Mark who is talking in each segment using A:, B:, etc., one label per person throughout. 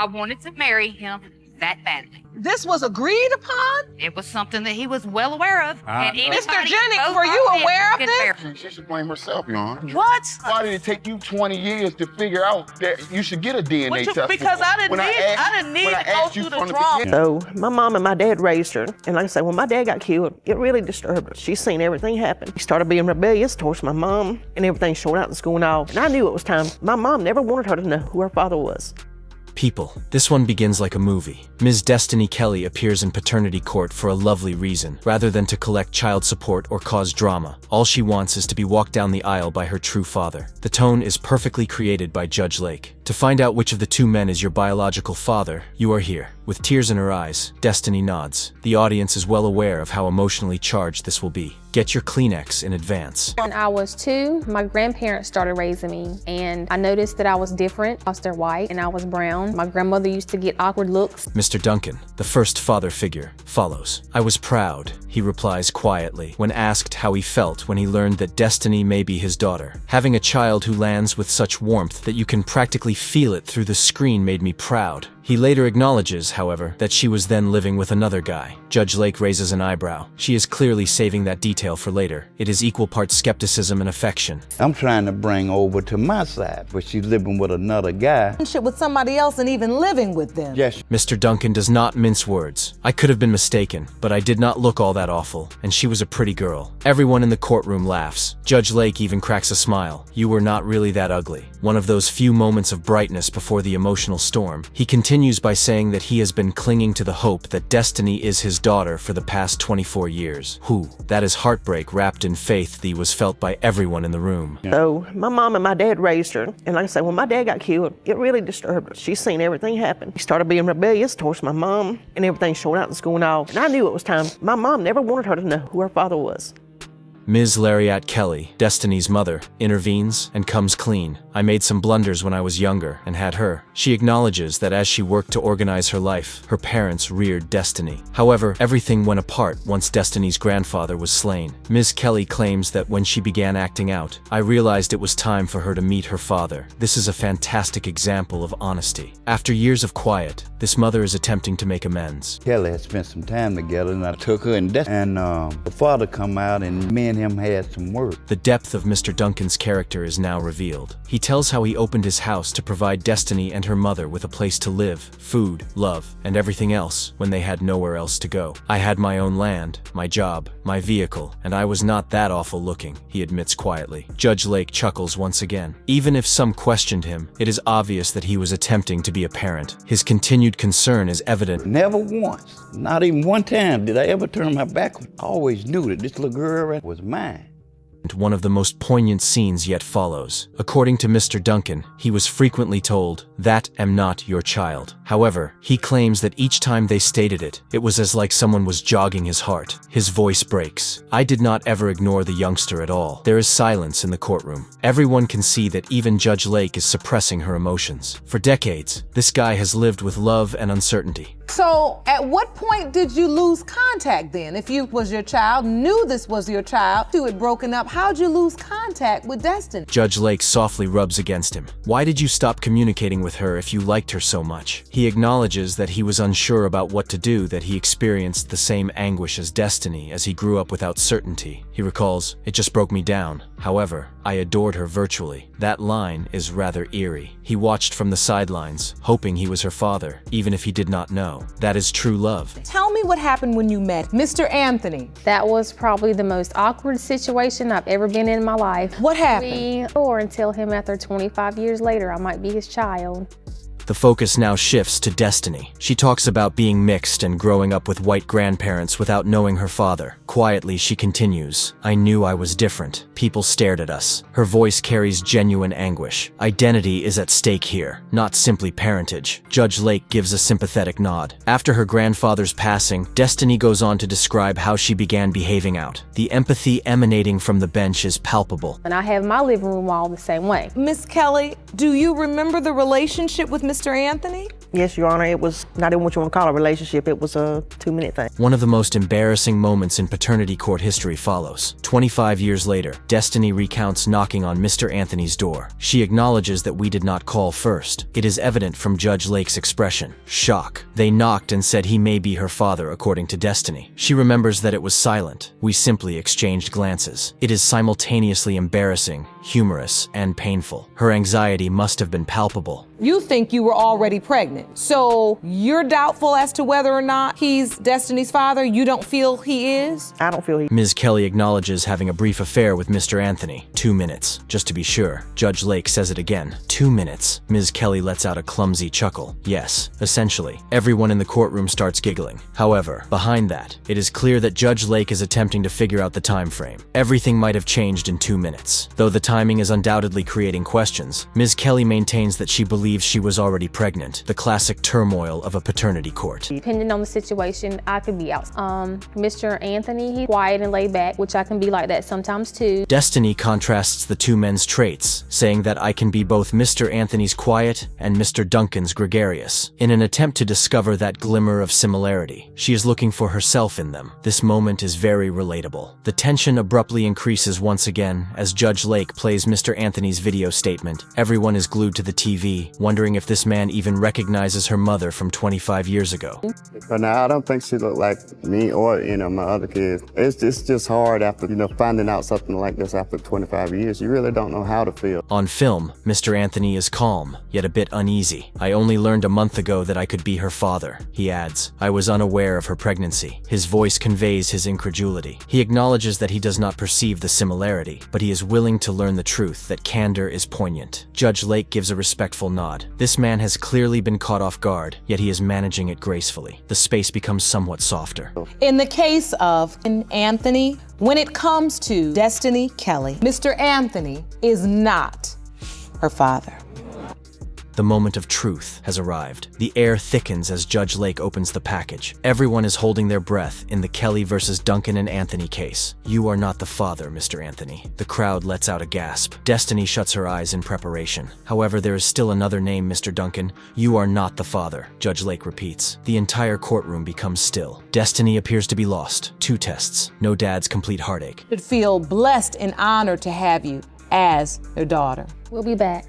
A: I wanted to marry him that badly.
B: This was agreed upon?
A: It was something that he was well aware of. And
B: Mr. Jennings, were you aware of this?
C: She should blame herself, Your Honor.
B: What?
C: Why did it take you 20 years to figure out that you should get a DNA test?
B: Because I didn't need to go through the drama.
D: So my mom and my dad raised her, and like I said, when my dad got killed, it really disturbed her. She's seen everything happen. She started being rebellious towards my mom, and everything showed out in school and all. And I knew it was time. My mom never wanted her to know who her father was.
E: People, this one begins like a movie. Ms. Destiny Kelly appears in paternity court for a lovely reason, rather than to collect child support or cause drama. All she wants is to be walked down the aisle by her true father. The tone is perfectly created by Judge Lake. To find out which of the two men is your biological father, you are here. With tears in her eyes, Destiny nods. The audience is well aware of how emotionally charged this will be. Get your Kleenex in advance.
F: When I was 2, my grandparents started raising me, and I noticed that I was different. They're white and I was brown. My grandmother used to get awkward looks.
E: Mr. Duncan, the first father figure, follows. I was proud, he replies quietly, when asked how he felt when he learned that Destiny may be his daughter. Having a child who lands with such warmth that you can practically feel it through the screen made me proud. He later acknowledges, however, that she was then living with another guy. Judge Lake raises an eyebrow. She is clearly saving that detail for later. It is equal parts skepticism and affection.
G: I'm trying to bring over to my side, but she's living with another guy.
B: With somebody else and even living with them.
G: Yes.
E: Mr. Duncan does not mince words. I could have been mistaken, but I did not look all that awful, and she was a pretty girl. Everyone in the courtroom laughs. Judge Lake even cracks a smile. You were not really that ugly. One of those few moments of brightness before the emotional storm. He continues by saying that he has been clinging to the hope that Destiny is his daughter for the past 24 years. That is heartbreak wrapped in faith that was felt by everyone in the room.
D: So my mom and my dad raised her, and like I said, when my dad got killed, it really disturbed her. She's seen everything happen. She started being rebellious towards my mom, and everything showed out in school and all. And I knew it was time. My mom never wanted her to know who her father was.
E: Ms. Lariat Kelly, Destiny's mother, intervenes and comes clean. I made some blunders when I was younger and had her. She acknowledges that as she worked to organize her life, her parents reared Destiny. However, everything went apart once Destiny's grandfather was slain. Ms. Kelly claims that when she began acting out, I realized it was time for her to meet her father. This is a fantastic example of honesty. After years of quiet, this mother is attempting to make amends.
G: Kelly had spent some time together, and I took her and the father come out, and me and him had some work.
E: The depth of Mr. Duncan's character is now revealed. He tells how he opened his house to provide Destiny and her mother with a place to live, food, love, and everything else when they had nowhere else to go. I had my own land, my job, my vehicle, and I was not that awful looking, he admits quietly. Judge Lake chuckles once again. Even if some questioned him, it is obvious that he was attempting to be a parent. His continued concern is evident.
G: Never once, not even one time did I ever turn my back. I always knew that this little girl was mine.
E: One of the most poignant scenes yet follows. According to Mr. Duncan, he was frequently told, "That am not your child." However, he claims that each time they stated it, it was as like someone was jogging his heart. His voice breaks. I did not ever ignore the youngster at all. There is silence in the courtroom. Everyone can see that even Judge Lake is suppressing her emotions. For decades, this guy has lived with love and uncertainty.
B: So at what point did you lose contact then? If you was your child, knew this was your child, you had broken up, how'd you lose contact with Destiny?
E: Judge Lake softly rubs against him. Why did you stop communicating with her if you liked her so much? He acknowledges that he was unsure about what to do, that he experienced the same anguish as Destiny as he grew up without certainty. He recalls, "It just broke me down. However, I adored her virtually." That line is rather eerie. He watched from the sidelines, hoping he was her father, even if he did not know. That is true love.
B: Tell me what happened when you met Mr. Anthony.
F: That was probably the most awkward situation I've ever been in my life.
B: What happened?
F: And tell him after 25 years later I might be his child.
E: The focus now shifts to Destiny. She talks about being mixed and growing up with white grandparents without knowing her father. Quietly, she continues, "I knew I was different. People stared at us." Her voice carries genuine anguish. Identity is at stake here, not simply parentage. Judge Lake gives a sympathetic nod. After her grandfather's passing, Destiny goes on to describe how she began behaving out. The empathy emanating from the bench is palpable.
F: And I have my living room wall the same way.
B: Miss Kelly, do you remember the relationship with Mr. Anthony?
D: Yes, Your Honor, it was not even what you want to call a relationship. It was a 2-minute thing.
E: One of the most embarrassing moments in paternity court history follows. 25 years later, Destiny recounts knocking on Mr. Anthony's door. She acknowledges that we did not call first. It is evident from Judge Lake's expression. Shock. They knocked and said he may be her father, according to Destiny. She remembers that it was silent. We simply exchanged glances. It is simultaneously embarrassing, humorous, and painful. Her anxiety must have been palpable.
B: You think you were already pregnant, so you're doubtful as to whether or not he's Destiny's father? You don't feel he is?
D: I don't feel he...
E: Ms. Kelly acknowledges having a brief affair with Mr. Anthony. 2 minutes. Just to be sure. Judge Lake says it again. 2 minutes. Ms. Kelly lets out a clumsy chuckle. Yes, essentially. Everyone in the courtroom starts giggling. However, behind that, it is clear that Judge Lake is attempting to figure out the time frame. Everything might have changed in 2 minutes. Though the timing is undoubtedly creating questions, Ms. Kelly maintains that she believes she was already pregnant, the classic turmoil of a paternity court.
F: Depending on the situation, I could be out. Mr. Anthony, he's quiet and laid back, which I can be like that sometimes too.
E: Destiny contrasts the two men's traits, saying that I can be both Mr. Anthony's quiet and Mr. Duncan's gregarious. In an attempt to discover that glimmer of similarity, she is looking for herself in them. This moment is very relatable. The tension abruptly increases once again as Judge Lake plays Mr. Anthony's video statement. Everyone is glued to the TV, wondering if this man even recognizes her mother from 25 years ago.
H: But now I don't think she looked like me or, my other kids. It's just hard after, finding out something like this after 25 years. You really don't know how to feel.
E: On film, Mr. Anthony is calm, yet a bit uneasy. I only learned a month ago that I could be her father, he adds. I was unaware of her pregnancy. His voice conveys his incredulity. He acknowledges that he does not perceive the similarity, but he is willing to learn the truth that candor is poignant. Judge Lake gives a respectful nod. This man has clearly been caught off guard, yet he is managing it gracefully. The space becomes somewhat softer.
B: In the case of Anthony, when it comes to Destiny Kelly, Mr. Anthony is not her father.
E: The moment of truth has arrived. The air thickens as Judge Lake opens the package. Everyone is holding their breath in the Kelly versus Duncan and Anthony case. You are not the father, Mr. Anthony. The crowd lets out a gasp. Destiny shuts her eyes in preparation. However, there is still another name, Mr. Duncan. You are not the father, Judge Lake repeats. The entire courtroom becomes still. Destiny appears to be lost. 2 tests. No dad's complete heartache.
B: I feel blessed and honored to have you as their daughter.
F: We'll be back.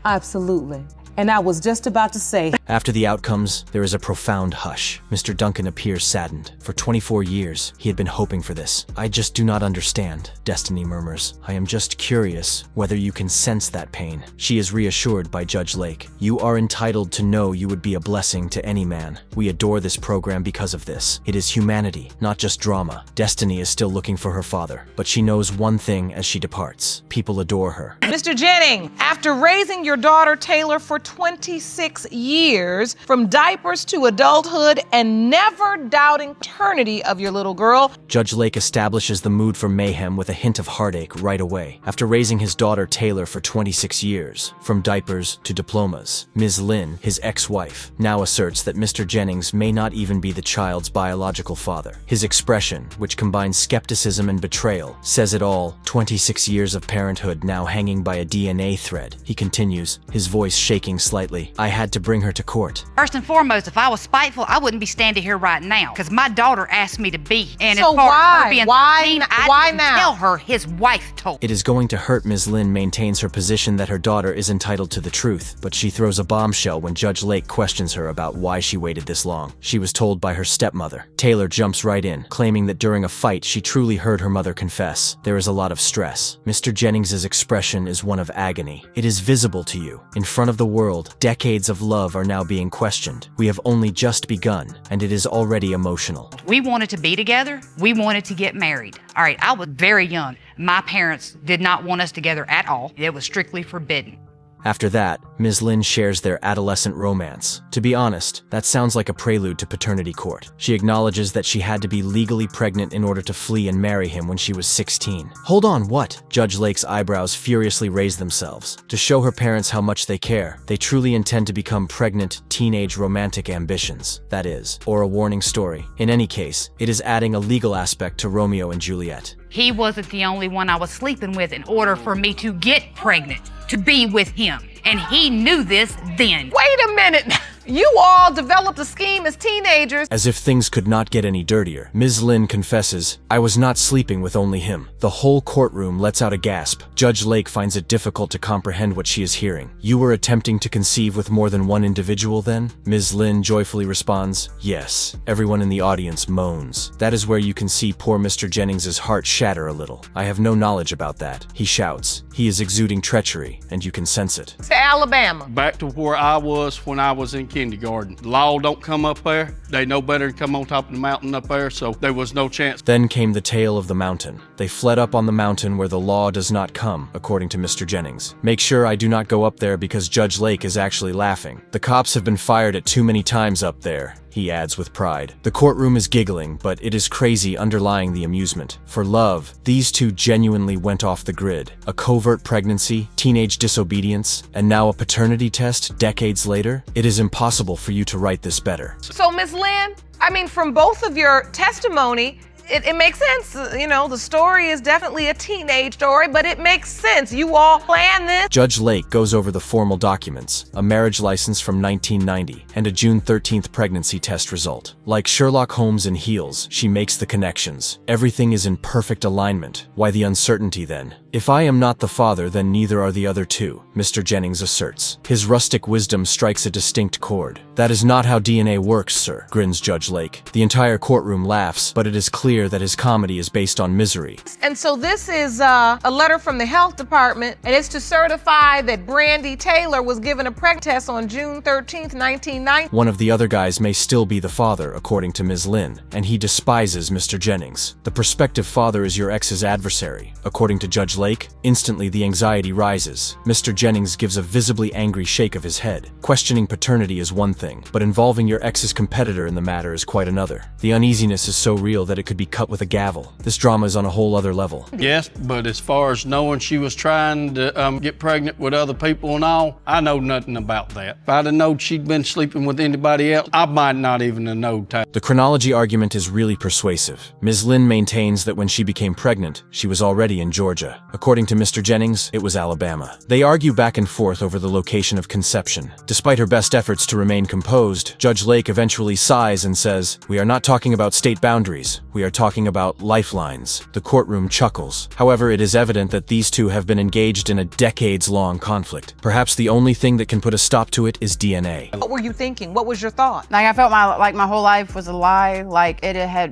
B: Absolutely. And I was just about to say.
E: After the outcomes, there is a profound hush. Mr. Duncan appears saddened. For 24 years, he had been hoping for this. I just do not understand, Destiny murmurs. I am just curious whether you can sense that pain. She is reassured by Judge Lake. You are entitled to know you would be a blessing to any man. We adore this program because of this. It is humanity, not just drama. Destiny is still looking for her father, but she knows one thing as she departs. People adore her.
B: Mr. Jennings, after raising your daughter Taylor for 26 years, from diapers to adulthood, and never doubting paternity of your little girl,
E: Judge Lake establishes the mood for mayhem with a hint of heartache right away. After raising his daughter Taylor for 26 years, from diapers to diplomas, Ms. Lynn, his ex-wife, now asserts that Mr. Jennings may not even be the child's biological father. His expression, which combines skepticism and betrayal, says it all. 26 years of parenthood now hanging by a DNA thread. He continues, his voice shaking slightly. I had to bring her to court.
A: First and foremost, if I was spiteful, I wouldn't be standing here right now because my daughter asked me to be. And
B: so
A: as far as her being
B: why
A: 13, I
B: why
A: didn't
B: now?
A: tell her, his wife told.
E: It is going to hurt. Ms. Lynn maintains her position that her daughter is entitled to the truth, but she throws a bombshell when Judge Lake questions her about why she waited this long. She was told by her stepmother. Taylor jumps right in, claiming that during a fight she truly heard her mother confess. There is a lot of stress. Mr. Jennings's expression is one of agony. It is visible to you. In front of the world, decades of love are now being questioned. We have only just begun, and it is already emotional.
A: We wanted to be together. We wanted to get married. All right, I was very young. My parents did not want us together at all. It was strictly forbidden.
E: After that, Ms. Lynn shares their adolescent romance. To be honest, that sounds like a prelude to paternity court. She acknowledges that she had to be legally pregnant in order to flee and marry him when she was 16. Hold on, what? Judge Lake's eyebrows furiously raise themselves. To show her parents how much they care, they truly intend to become pregnant, teenage romantic ambitions, that is, or a warning story. In any case, it is adding a legal aspect to Romeo and Juliet.
A: He wasn't the only one I was sleeping with in order for me to get pregnant, to be with him. And he knew this then.
B: Wait a minute. You all developed a scheme as teenagers.
E: As if things could not get any dirtier, Ms. Lynn confesses, "I was not sleeping with only him." The whole courtroom lets out a gasp. Judge Lake finds it difficult to comprehend what she is hearing. "You were attempting to conceive with more than one individual then?" Ms. Lynn joyfully responds, "Yes." Everyone in the audience moans. That is where you can see poor Mr. Jennings's heart shatter a little. "I have no knowledge about that," he shouts. He is exuding treachery, and you can sense it.
B: To Alabama.
I: Back to where I was when I was in kindergarten. Law don't come up there. They know better than come on top of the mountain up there, so there was no chance.
E: Then came the tale of the mountain. They fled up on the mountain where the law does not come, according to Mr. Jennings. "Make sure I do not go up there because Judge Lake is actually laughing. The cops have been fired at too many times up there," he adds with pride. The courtroom is giggling, but it is crazy underlying the amusement. For love, these two genuinely went off the grid. A covert pregnancy, teenage disobedience, and now a paternity test decades later? It is impossible for you to write this better.
B: So, Ms. Lynn, I mean, from both of your testimony, it makes sense. You know, the story is definitely a teenage story, but it makes sense. You all planned this.
E: Judge Lake goes over the formal documents, a marriage license from 1990, and a June 13th pregnancy test result. Like Sherlock Holmes in Heels, she makes the connections. Everything is in perfect alignment. Why the uncertainty then? "If I am not the father, then neither are the other two," Mr. Jennings asserts. His rustic wisdom strikes a distinct chord. "That is not how DNA works, sir," grins Judge Lake. The entire courtroom laughs, but it is clear that his comedy is based on misery.
B: And so this is a letter from the health department, and it's to certify that Brandy Taylor was given a pregnancy test on June 13th, 1990.
E: One of the other guys may still be the father, according to Ms. Lynn, and he despises Mr. Jennings. The prospective father is your ex's adversary. According to Judge Lake, instantly the anxiety rises. Mr. Jennings gives a visibly angry shake of his head. Questioning paternity is one thing, but involving your ex's competitor in the matter is quite another. The uneasiness is so real that it could be cut with a gavel. This drama is on a whole other level.
I: Yes, but as far as knowing she was trying to get pregnant with other people and all, I know nothing about that. If I'd have known she'd been sleeping with anybody else, I might not even have known.
E: The chronology argument is really persuasive. Ms. Lynn maintains that when she became pregnant, she was already in Georgia. According to Mr. Jennings, it was Alabama. They argue back and forth over the location of conception. Despite her best efforts to remain composed, Judge Lake eventually sighs and says, "We are not talking about state boundaries. We are talking about lifelines." The courtroom chuckles. However, it is evident that these two have been engaged in a decades-long conflict. Perhaps the only thing that can put a stop to it is DNA.
B: What were you thinking? What was your thought?
A: Like I felt my whole life was a lie. Like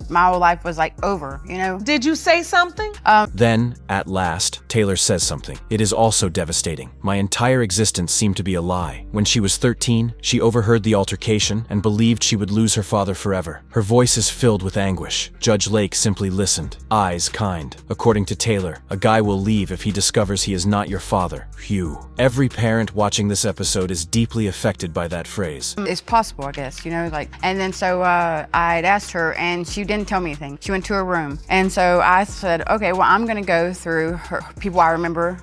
A: my whole life was like over, you know?
B: Did you say something?
E: Then, at last, Taylor says something. It is also devastating. "My entire existence seemed to be a lie. When she was 13, she overheard the altercation and believed she would lose her father forever. Her voice is filled with anguish." Judge Lake simply listened, eyes kind. According to Taylor, a guy will leave if he discovers he is not your father. Phew. Every parent watching this episode is deeply affected by that phrase.
A: It's possible, I guess, you know, like, and then so I'd asked her and she didn't tell me anything. She went to her room. And so I said, okay, well, I'm gonna go through her people I remember.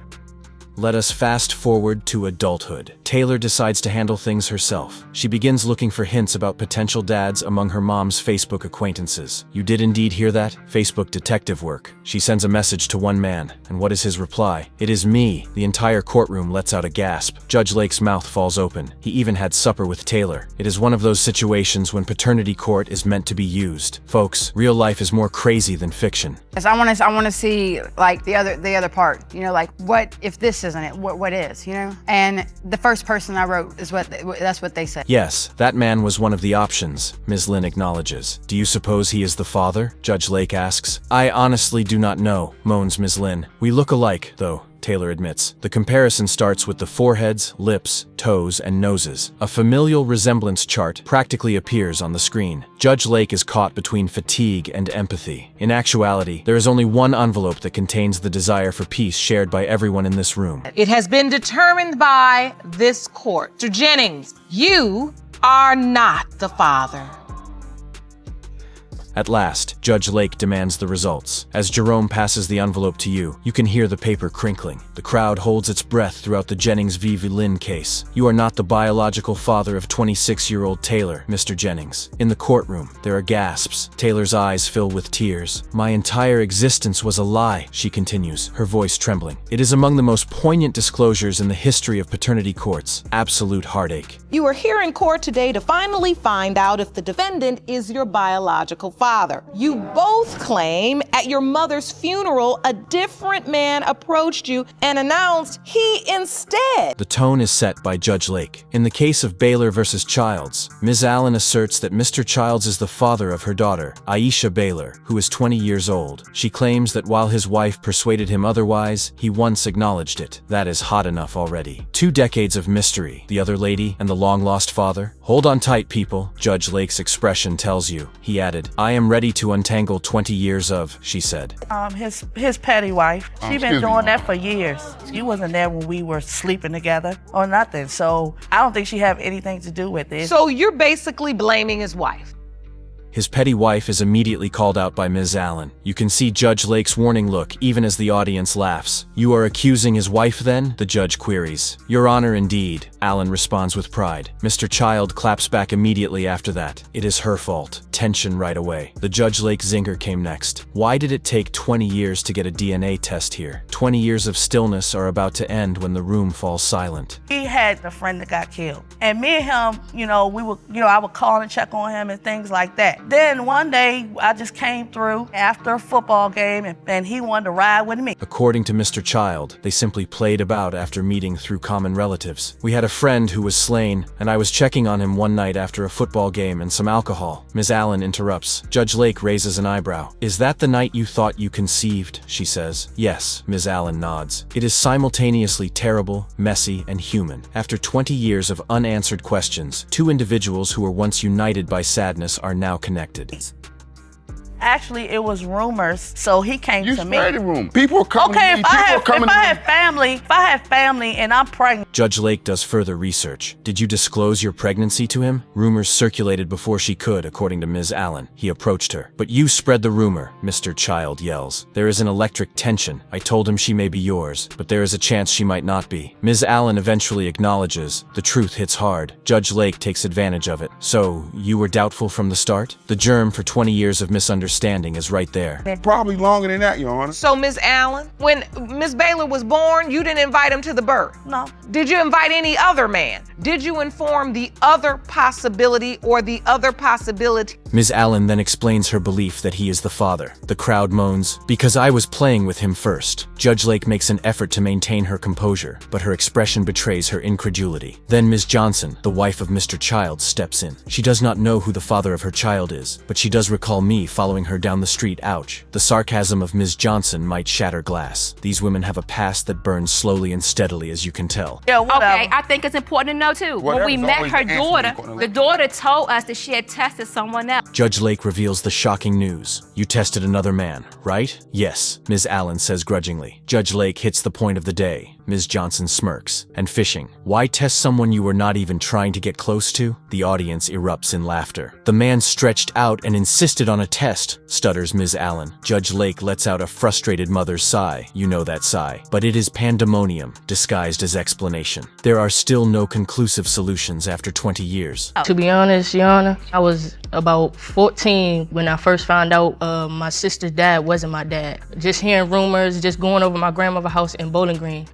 E: Let us fast forward to adulthood. Taylor decides to handle things herself. She begins looking for hints about potential dads among her mom's Facebook acquaintances. You did indeed hear that? Facebook detective work. She sends a message to one man, and what is his reply? "It is me." The entire courtroom lets out a gasp. Judge Lake's mouth falls open. He even had supper with Taylor. It is one of those situations when paternity court is meant to be used. Folks, real life is more crazy than fiction.
A: Yes, I want to see like the other part, you know, like what if this isn't it? What is, you know? And the first person I wrote is that's what they said.
E: Yes, that man was one of the options, Ms. Lynn acknowledges. "Do you suppose he is the father?" Judge Lake asks. "I honestly do not know," moans Ms. Lynn. "We look alike, though," Taylor admits. The comparison starts with the foreheads, lips, toes, and noses. A familial resemblance chart practically appears on the screen. Judge Lake is caught between fatigue and empathy. In actuality, there is only one envelope that contains the desire for peace shared by everyone in this room.
B: It has been determined by this court. Mr. Jennings, you are not the father.
E: At last, Judge Lake demands the results. As Jerome passes the envelope to you, you can hear the paper crinkling. The crowd holds its breath throughout the Jennings v. Lynn case. You are not the biological father of 26-year-old Taylor, Mr. Jennings. In the courtroom, there are gasps. Taylor's eyes fill with tears. My entire existence was a lie, she continues, her voice trembling. It is among the most poignant disclosures in the history of paternity courts. Absolute heartache.
B: You are here in court today to finally find out if the defendant is your biological father. You both claim at your mother's funeral a different man approached you and announced he instead.
E: The tone is set by Judge Lake. In the case of Baylor versus Childs, Ms. Allen asserts that Mr. Childs is the father of her daughter, Aisha Baylor, who is 20 years old. She claims that while his wife persuaded him otherwise, he once acknowledged it. That is hot enough already. 2 decades of mystery, the other lady and the long-lost father. Hold on tight, people, Judge Lake's expression tells you. He added, I am ready to untangle 20 years of, she said.
J: His petty wife. She been
C: excuse me.
J: doing that for years. She wasn't there when we were sleeping together or nothing. So I don't think she have anything to do with it.
B: So you're basically blaming his wife.
E: His petty wife is immediately called out by Ms. Allen. You can see Judge Lake's warning look even as the audience laughs. You are accusing his wife then? The judge queries. Your Honor, indeed, Allen responds with pride. Mr. Child claps back immediately after that. It is her fault. Tension right away. The Judge Lake zinger came next. Why did it take 20 years to get a DNA test here? 20 years of stillness are about to end when the room falls silent.
J: He had a friend that got killed. And me and him, I would call and check on him and things like that. Then one day, I just came through after a football game and he wanted to ride with me.
E: According to Mr. Child, they simply played about after meeting through common relatives. We had a friend who was slain, and I was checking on him one night after a football game and some alcohol. Ms. Allen interrupts. Judge Lake raises an eyebrow. Is that the night you thought you conceived? She says. Yes, Ms. Allen nods. It is simultaneously terrible, messy, and human. After 20 years of unanswered questions, 2 individuals who were once united by sadness are now connected.
J: Actually, it was rumors, so he came
C: You
J: to me.
C: spread the room. People are coming
J: Okay,
C: to me.
J: if I
C: People
J: had family and I'm pregnant.
E: Judge Lake does further research. Did you disclose your pregnancy to him? Rumors circulated before she could, according to Ms. Allen. He approached her. But you spread the rumor, Mr. Child yells. There is an electric tension. I told him she may be yours, but there is a chance she might not be. Ms. Allen eventually acknowledges. The truth hits hard. Judge Lake takes advantage of it. So, you were doubtful from the start? The germ for 20 years of misunderstanding is right there.
C: Probably longer than that, Your Honor.
B: So, Ms. Allen, when Ms. Baylor was born, you didn't invite him to the birth?
J: No.
B: Did you invite any other man? Did you inform the other possibility or the other possibility?
E: Ms. Allen then explains her belief that he is the father. The crowd moans, because I was playing with him first. Judge Lake makes an effort to maintain her composure, but her expression betrays her incredulity. Then Ms. Johnson, the wife of Mr. Child, steps in. She does not know who the father of her child is, but she does recall me following her down the street. Ouch. The sarcasm of Ms. Johnson might shatter glass. These women have a past that burns slowly and steadily, as you can tell.
J: Yeah, whatever.
K: Okay, I think it's important to know too. When we met her daughter, the daughter told us that she had tested someone else.
E: Judge Lake reveals the shocking news. You tested another man, right? Yes, Ms. Allen says grudgingly. Judge Lake hits the point of the day. Ms. Johnson smirks. And fishing. Why test someone you were not even trying to get close to? The audience erupts in laughter. The man stretched out and insisted on a test, stutters Ms. Allen. Judge Lake lets out a frustrated mother's sigh. You know that sigh. But it is pandemonium, disguised as explanation. There are still no conclusive solutions after 20 years.
L: To be honest, Your Honor, I was about 14 when I first found out my sister's dad wasn't my dad. Just hearing rumors, just going over my grandmother's house in Bowling Green.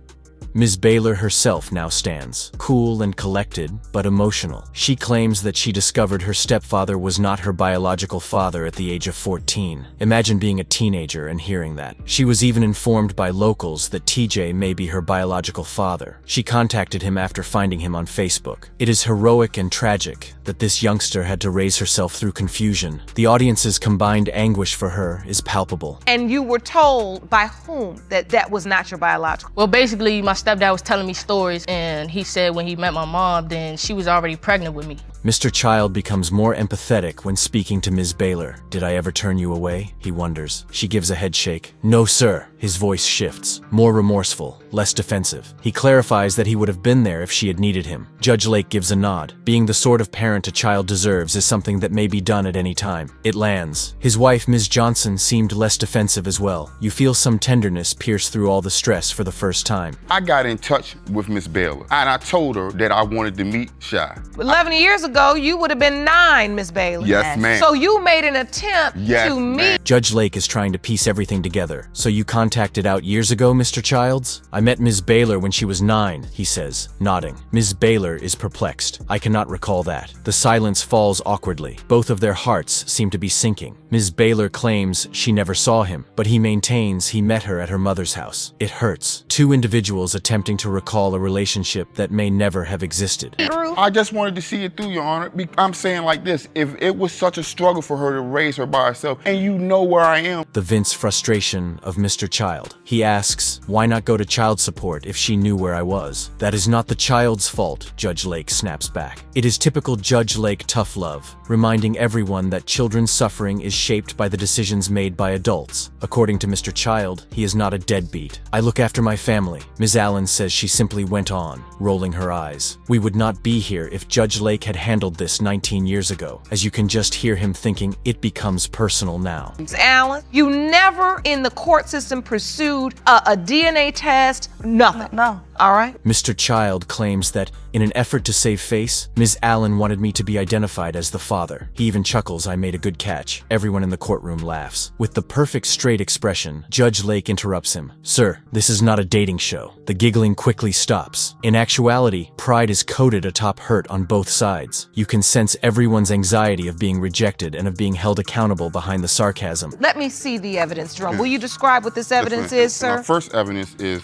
E: Ms. Baylor herself now stands, cool and collected, but emotional. She claims that she discovered her stepfather was not her biological father at the age of 14. Imagine being a teenager and hearing that. She was even informed by locals that TJ may be her biological father. She contacted him after finding him on Facebook. It is heroic and tragic that this youngster had to raise herself through confusion. The audience's combined anguish for her is palpable.
B: And you were told by whom that that was not your biological?
L: Well, basically, my stepdad was telling me stories, and he said when he met my mom, then she was already pregnant with me.
E: Mr. Child becomes more empathetic when speaking to Ms. Baylor. Did I ever turn you away? He wonders. She gives a head shake. No, sir. His voice shifts, more remorseful, less defensive. He clarifies that he would have been there if she had needed him. Judge Lake gives a nod. Being the sort of parent a child deserves is something that may be done at any time. It lands. His wife, Ms. Johnson, seemed less defensive as well. You feel some tenderness pierce through all the stress for the first time.
C: I got in touch with Miss Baylor, and I told her that I wanted to meet Shy.
B: 11 years ago, you would have been 9, Miss Baylor.
C: Yes, ma'am.
B: So you made an attempt to meet.
E: Judge Lake is trying to piece everything together. So you contacted out years ago, Mr. Childs? I met Ms. Baylor when she was 9, he says, nodding. Ms. Baylor is perplexed. I cannot recall that. The silence falls awkwardly. Both of their hearts seem to be sinking. Ms. Baylor claims she never saw him, but he maintains he met her at her mother's house. It hurts. Two individuals attempting to recall a relationship that may never have existed.
C: I just wanted to see it through, Your Honor. I'm saying like this, if it was such a struggle for her to raise her by herself, and you know where I am.
E: The Vince frustration of Mr. Child. He asks, why not go to child support if she knew where I was? That is not the child's fault, Judge Lake snaps back. It is typical Judge Lake tough love, reminding everyone that children's suffering is shaped by the decisions made by adults. According to Mr. Child, he is not a deadbeat. I look after my family. Ms. Allen says she simply went on, rolling her eyes. We would not be here if Judge Lake had handled this 19 years ago. As you can just hear him thinking, it becomes personal now.
B: Ms. Allen, you never in the court system pursued a DNA test, nothing.
J: No.
B: All right?
E: Mr. Child claims that, in an effort to save face, Ms. Allen wanted me to be identified as the father. He even chuckles I made a good catch. Everyone in the courtroom laughs. With the perfect straight expression, Judge Lake interrupts him. Sir, this is not a dating show. The giggling quickly stops. In actuality, pride is coded atop hurt on both sides. You can sense everyone's anxiety of being rejected and of being held accountable behind the sarcasm.
B: Let me see the evidence, Jerome. Will you describe what this evidence is, sir?
C: My first evidence is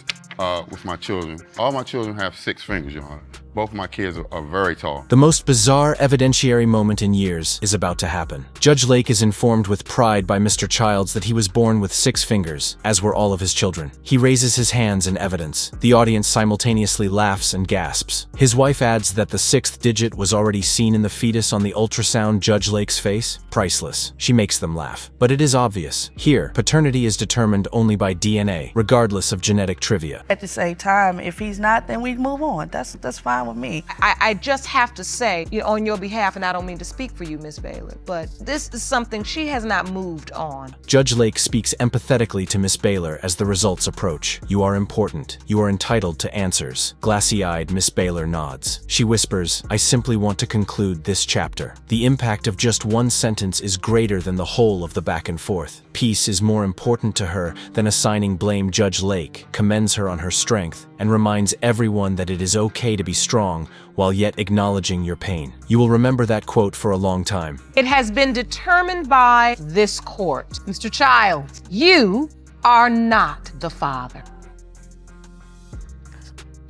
C: with my children. All my children have 6 fingers, Your Honor. Both of my kids are very tall.
E: The most bizarre evidentiary moment in years is about to happen. Judge Lake is informed with pride by Mr. Childs that he was born with 6 fingers, as were all of his children. He raises his hands in evidence. The audience simultaneously laughs and gasps. His wife adds that the 6th digit was already seen in the fetus on the ultrasound Judge Lake's face. Priceless. She makes them laugh. But it is obvious. Here, paternity is determined only by DNA, regardless of genetic trivia.
J: At the same time, if he's not, then we move on. That's fine with me.
B: I just have to say, on your behalf, and I don't mean to speak for you, Miss Baylor, but this is something she has not moved on.
E: Judge Lake speaks empathetically to Miss Baylor as the results approach. You are important. You are entitled to answers. Glassy-eyed, Miss Baylor nods. She whispers, I simply want to conclude this chapter. The impact of just one sentence is greater than the whole of the back and forth. Peace is more important to her than assigning blame. Judge Lake commends her on her strength and reminds everyone that it is okay to be strong while yet acknowledging your pain. You will remember that quote for a long time.
B: It has been determined by this court. Mr. Childs, you are not the father.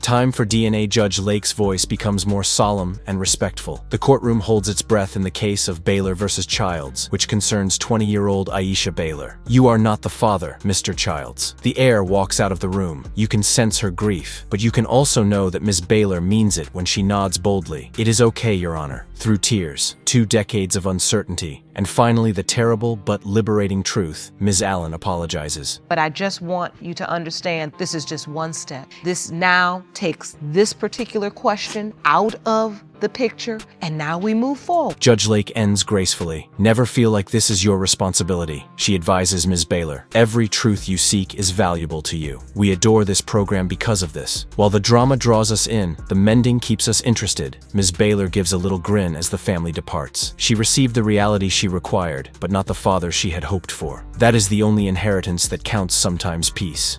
E: Time for DNA. Judge Lake's voice becomes more solemn and respectful. The courtroom holds its breath in the case of Baylor versus Childs, which concerns 20-year-old Aisha Baylor. You are not the father, Mr. Childs. The heir walks out of the room. You can sense her grief, but you can also know that Ms. Baylor means it when she nods boldly. It is okay, Your Honor. Through tears, 2 decades of uncertainty, and finally the terrible but liberating truth, Ms. Allen apologizes.
B: But I just want you to understand this is just one step. This now takes this particular question out of the picture, and now we move forward.
E: Judge Lake ends gracefully. Never feel like this is your responsibility, she advises Ms. Baylor. Every truth you seek is valuable to you. We adore this program because of this. While the drama draws us in, the mending keeps us interested. Ms. Baylor gives a little grin as the family departs. She received the reality she required, but not the father she had hoped for. That is the only inheritance that counts sometimes. Peace.